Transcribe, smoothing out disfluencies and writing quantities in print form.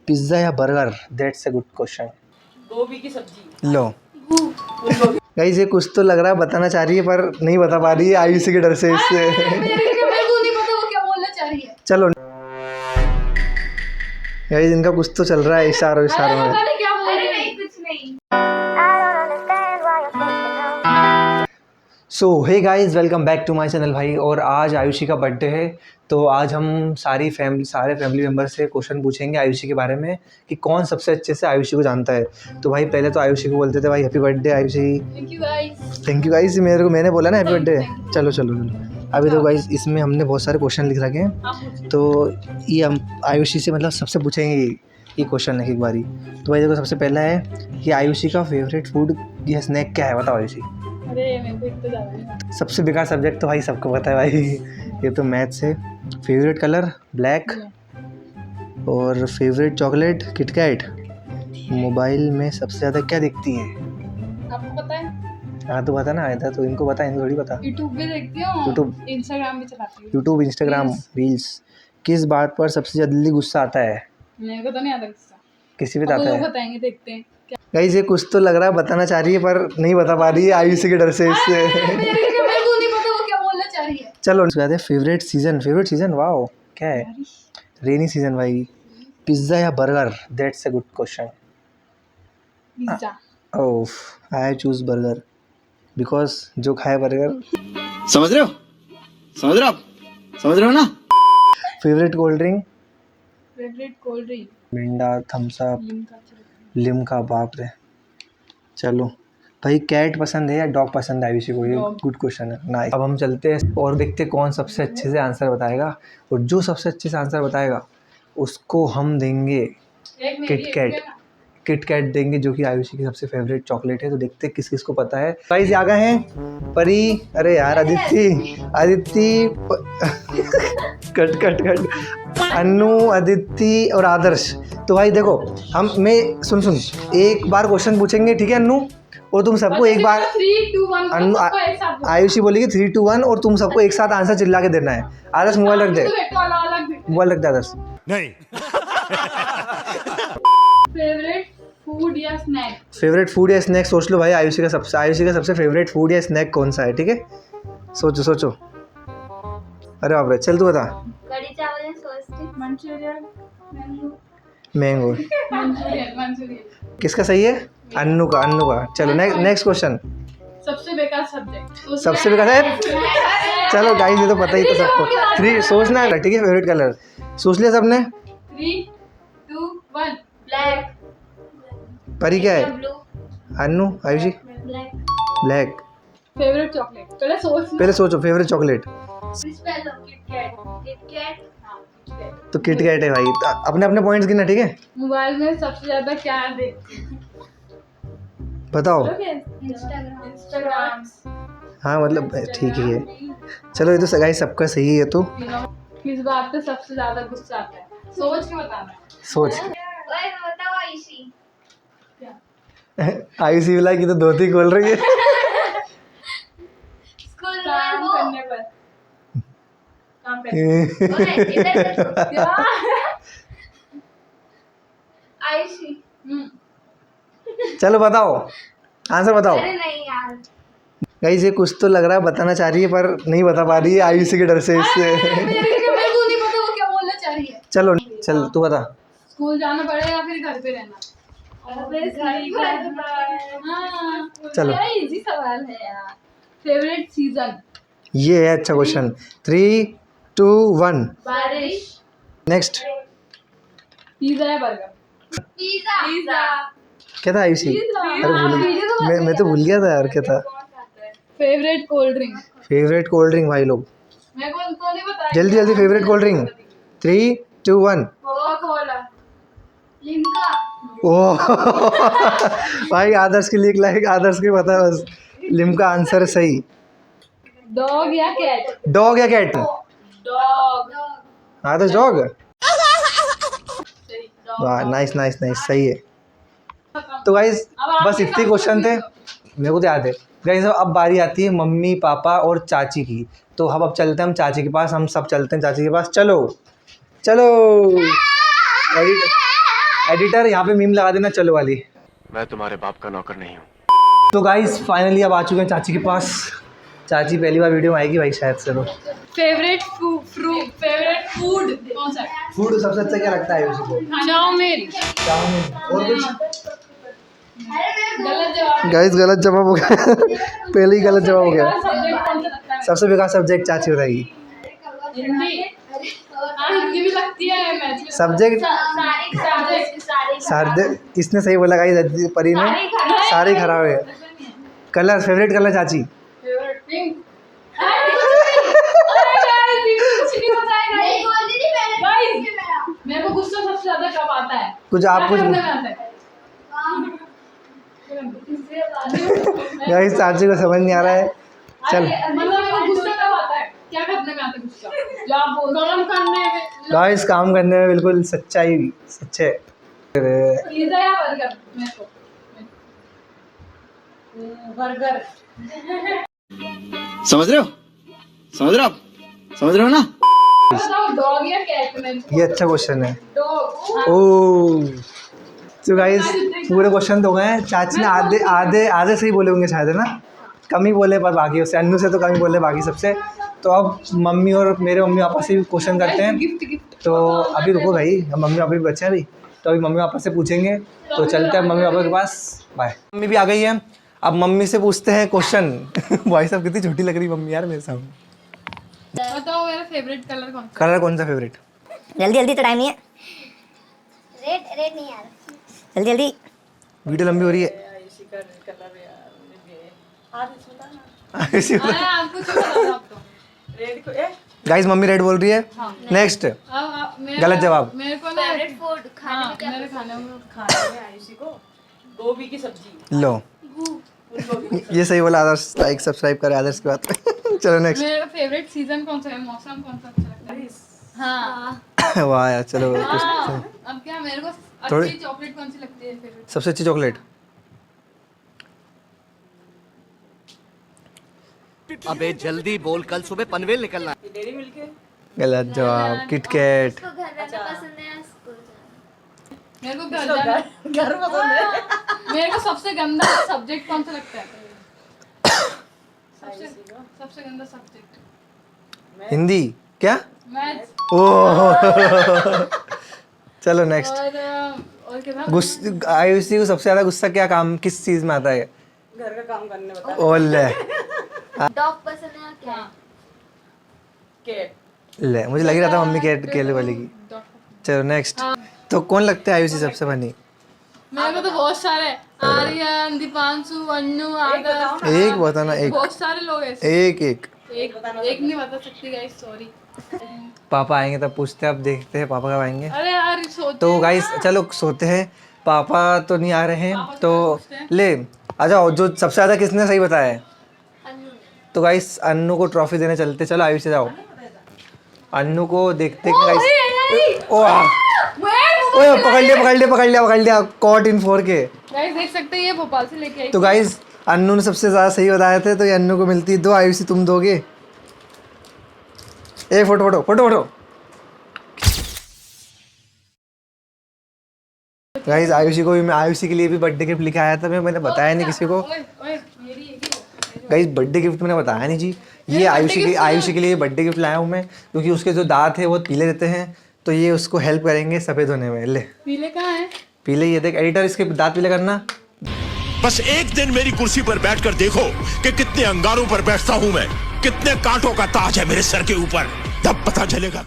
Pizza या burger? That's a good question. गोभी की सब्जी। लो गाइस, ये कुछ तो लग रहा है बताना चाह रही है पर नहीं बता पा रही है आयुषी के डर से इससे। मेरे को नहीं पता वो क्या बोलना चाह रही है। चलो गाइस, इनका कुछ तो चल रहा है इशारों इशारों में। पता नहीं क्या बोल रही है। कुछ नहीं। So hey guys, welcome back to my channel भाई। और आज आयुषी का बर्थडे है, तो आज हम सारे फैमिली मेम्बर से क्वेश्चन पूछेंगे आयुषी के बारे में कि कौन सबसे अच्छे से आयुषी को जानता है। तो भाई पहले तो आयुषी को बोलते थे भाई happy birthday Ayushi. Thank you guys, मैंने बोला ना हैप्पी बर्थडे। चलो चलो चलो, अभी तो गाइस इसमें हमने बहुत सारे क्वेश्चन लिख रखे हैं, तो ये हम आयुषी से मतलब सबसे पूछेंगे ये क्वेश्चन है एक बारी। तो भाई देखो, सबसे पहला है कि आयुषी का फेवरेट फूड या स्नैक क्या है, बताओ आयुषी। अरे मेरे को इतना ज़्यादा नहीं। सबसे बेकार सब्जेक्ट तो भाई सबको पता है भाई, ये तो मैथ्स है। फेवरेट कलर ब्लैक, और फेवरेट चॉकलेट किटकैट। मोबाइल में सबसे ज़्यादा क्या दिखती है? आपको पता है? हाँ तो पता ना, आया था तो इनको पता है, इनको थोड़ी पता। यूट्यूब भी देखती हूँ, यूट्यूब इंस्टाग्राम भी चलाती हूँ। YouTube Instagram reels. किस बात पर सबसे जल्दी गुस्सा आता है? मेरे को तो नहीं आता गुस्सा। किसी पे अब वो आता लोग है बताएंगे, देखते हैं क्या। गाइस, ये कुछ तो लग रहा है बताना चाह रही है पर नहीं बता पा रही है आयुषी के डर से इससे। मेरे को नहीं पता वो क्या बोलना चाह रही है। चलो उसके बाद है फेवरेट सीजन। वाओ, क्या है? रेनी सीजन भाई। पिज्ज़ा या burger? That's a good question. Pizza. Oh, I choose burger because जो खाए बर्गर। समझ रहे हो समझ रहे हो ना। Favourite cold drink? Favourite cold drink मिंडा, थम्स अप, लिम्का। लिम्का। बाप रे। चलो भाई, कैट पसंद है या डॉग पसंद है आयुषी को? ये Dog। गुड क्वेश्चन है ना। अब हम चलते हैं और देखते हैं कौन सबसे अच्छे से आंसर बताएगा, और जो सबसे अच्छे से आंसर बताएगा उसको हम देंगे किटकैट देंगे, जो कि आयुषी की सबसे फेवरेट चॉकलेट है। तो देखते हैं किस किस को पता है। गाइस आ गए हैं परी, अरे यार अदिति कट अन्नू, अदिति और आदर्श। तो भाई देखो, सुन एक बार क्वेश्चन पूछेंगे, ठीक है अन्नू? और तुम सबको एक बार 3, 2, 1 अन्नू आयुषी बोलेगी 3, 2, 1 और तुम सबको एक साथ आंसर चिल्ला के देना है। आदर्श मोबाइल रख दे, मोबाइल रख दे आदर्श। नहीं फेवरेट फूड या स्नैक? फेवरेट फूड या स्नैक सोच लो भाई। आयुषी का सबसे फेवरेट फूड या स्नैक कौन सा है, ठीक है? सोचो। अरे बाप रे, चल तू बता। कढ़ी चावल या sauce stick? Manchurian. Mango. Manchurian. किसका सही है? अन्नू का। चलो नेक्स्ट क्वेश्चन। सबसे बेकार सब्जेक्ट? सबसे बेकार है। चलो गाइस, ये तो पता ही था सबको। 3 सोचना है, ठीक है? फेवरेट कलर सोच लिया सबने? 3, 2, 1 ब्लैक। परी क्या है? Blue. Annu, Ayushi black. Black. Favourite chocolate? पहले सोचो फेवरेट चॉकलेट। किटकैट। किटकैट। तो किटकैट है भाई। तो अपने अपने पॉइंट्स गिना, ठीक है? मोबाइल में सबसे ज्यादा क्या देखते हैं? बताओ। इंस्टाग्राम। हाँ मतलब ठीक ही है। चलो ये तो गाइस सबका सही है। तो किस बात पे सबसे ज्यादा गुस्सा आता है? सोच के बताना। सोच। ओए बताओ आयुषी। आयुषी वाला की तो धोती खोल रही है। स्कूल में काम वो करने पर। काम करने ओए इधर देखो। क्या? आयुषी। चलो बताओ, आंसर बताओ। अरे नहीं यार। गाइस, ये कुछ तो लग रहा है बताना चाह रही है पर नहीं बता पा रही है आयुषी के डर से इससे। मेरे को नहीं पता वो क्या बोलना चाह रही है। चल तू बता। स्कूल जाना पड़ेगा या फिर घर पे रहना? हाँ, चलो। क्या इजी सवाल है यार। Favourite season? ये है अच्छा क्वेश्चन। 3, 2, 1 बारिश। नेक्स्ट। पिज्जा या बर्गर? पिज्जा। क्या था आयुषी? अरे मैं तो भूल गया था यार, क्या था? Favourite cold drink? Favourite cold drink भाई लोग मेरे को तो नहीं पता। जल्दी favourite cold drink. 3, 2, 1 Coca Cola. Limca. Oh भाई आदर्श के लिए लाइक, आदर्श को पता है बस। लिम्का आंसर सही। डॉग या कैट? डॉग या कैट? डॉग। आदर्श डॉग। डॉग। वाह, नाइस सही है। तो गाइस बस इतने क्वेश्चन थे, मेरे को तो याद है। गाइस अब बारी आती है मम्मी पापा और चाची की। तो अब चलते हैं हम चाची के पास, हम सब चलते हैं चाची के पास। चलो एडिटर यहाँ पे मीम लगा देना चलो वाली। मैं तुम्हारे बाप का नौकर नहीं हूँ। तो गाइस फाइनली अब आ चुके हैं चाची के पास। चाची पहली बार वीडियो में आएगी भाई शायद से। तो फेवरेट फूड कौन सा है? फूड सबसे अच्छा क्या लगता है आयुषी को? चाउमीन। चाउमीन। और कुछ? गलत जवाब। गाइस गलत जवाब हो गया। पहले ही गलत जवाब हो गया। सब्जेक्ट कौन सा लगता है? सबसे बेकार सब्जेक्ट चाची बताएगी। हिंदी। हाँ हिंदी भी लगती है मैथ में। सब्जेक्ट सारे इसने सही बोला गाइस, परी ने सारे खराब है। कलर फेवरेट कलर चाची फेवरेट पिंक। मेरे को गुस्सा सबसे ज्यादा कब आता है? कुछ आप कुछ करने में आता है? गाइस चाची को समझ नहीं आ रहा है। चल मतलब मेरे को गुस्सा कब आता है? क्या करने में आता है गुस्सा? जो आप बोल काम करने में। गाइस काम करने में बिल्कुल सच्चाई सच्चे। पिज़्ज़ा या बर्गर? मेरे को बर्गर। समझ रहे हो ना? बताओ डॉग या कैट में? ये अच्छा क्वेश्चन है। डॉग। ओह तो गाइस पूरे क्वेश्चन तो गए हैं। चाची ने आधे सही बोले होंगे शायद, है ना? कम ही बोले पर बाकी उससे अन्नू से तो कम ही बोले बाकी सबसे। तो अब मम्मी और मेरे मम्मी पापा से भी क्वेश्चन करते हैं। गिफ्ट। तो अभी रुको भाई, हम मम्मी पापा भी बच्चे हैं अभी, तो अभी मम्मी पापा से पूछेंगे। तो चलते हैं मम्मी पापा के पास। बाय। मम्मी भी आ गई है। अब मम्मी से पूछते हैं क्वेश्चन। भाई साहब कितनी छोटी लग रही मम्मी यार मेरे सामने। बताओ मेरा फेवरेट कलर कौन सा? कलर कौन सा फेवरेट? जल्दी तो टाइम नहीं है। रेड नहीं यार। जल्दी वीडियो लंबी हो रही है। आयुषी को आपको क्यों बताऊं आपको? गाइस मम्मी रेड बोल रही है। नेक्स्ट गलत जवाब। मेरे को ना फेवरेट फूड खाने में क्या मेरे खाने में आयुषी को गोभी की सब्जी। लो ये सही बोला। आदर्श लाइक सब्सक्राइब करे आदर्श की बात। चलो नेक्स्ट। मेरा फेवरेट सीजन कौन सा है? मौसम कौन सा अच्छा लगता है? हाँ। वाह यार चलो कुछ अब क्या मेरे को थोड़ी- अच्छी चॉकलेट कौन सी लगती है फेवरेट? सबसे अच्छी चॉकलेट। अबे जल्दी बोल, कल सुबह पनवेल निकलना है। डेरी मिल्क है। गलत जवाब। किटकैट। इसको घर रहना पसंद है या स्कूल जाना? मेरे को घर जाना। घर पसंद है। मेरे को सबसे गंदा सब्जेक्ट कौन सा लगता है? सबसे गंदा सब्जेक्ट हिंदी क्या? मैथ्स। ओह चलो नेक्स्ट। और क्या था? गुस्सा आयुषी को सबसे ज्यादा गुस्सा क्या काम किस चीज में आता है? घर का काम करने बता। ओले डॉग पसंद है या क्या? कैट। ले मुझे लग ही रहा था मम्मी केले बोलेगी। चलो नेक्स्ट। तो कौन लगता है आयुषी सबसे फनी? मेरे को तो बहुत सारे आर्यन, दीपांशु, अन्नू, आदर्श। एक बताना। एक बहुत सारे लोग हैं। एक एक नहीं बता सकती गाइस, सॉरी। पापा आएंगे तब पूछते हैं। अब देखते हैं पापा कब आएंगे। अरे यार सोच। तो गाइस चलो सोते हैं। पापा तो नहीं आ रहे हैं तो ले आ जाओ। जो सबसे ज्यादा किसने सही बताया है? तो गाइस अन्नू को ट्रॉफी देने चलते। चलो आयुष से जाओ। अन्नू को देखते गाइस। ओए पकड़ लिया कॉट इन 4K। गाइस देख सकते हैं ये भोपाल से लेके आई। तो गाइस अन्नू ने सबसे ज्यादा सही बताया थे तो ये अन्नू को मिलती है 2। आयुषी तुम दोगे? एक फोटो। गाइस आयुषी को भी मैं आयुषी के लिए भी बर्थडे गिफ्ट लेके आया था। मैंने बताया नहीं किसी को। गाइस बर्थडे गिफ्ट मैंने बताया नहीं जी। ये आयुषी के लिए बर्थडे गिफ्ट लाया हूँ मैं, क्योंकि उसके जो दांत है वो पीले रहते हैं तो ये उसको हेल्प करेंगे सफेद होने में। ले पीले कहाँ है? पीले ये देख एडिटर इसके दांत पीले करना। बस एक दिन मेरी कुर्सी पर बैठकर देखो कि कितने अंगारों पर बैठता हूं मैं, कितने कांटों का ताज है मेरे सर के ऊपर, तब पता चलेगा।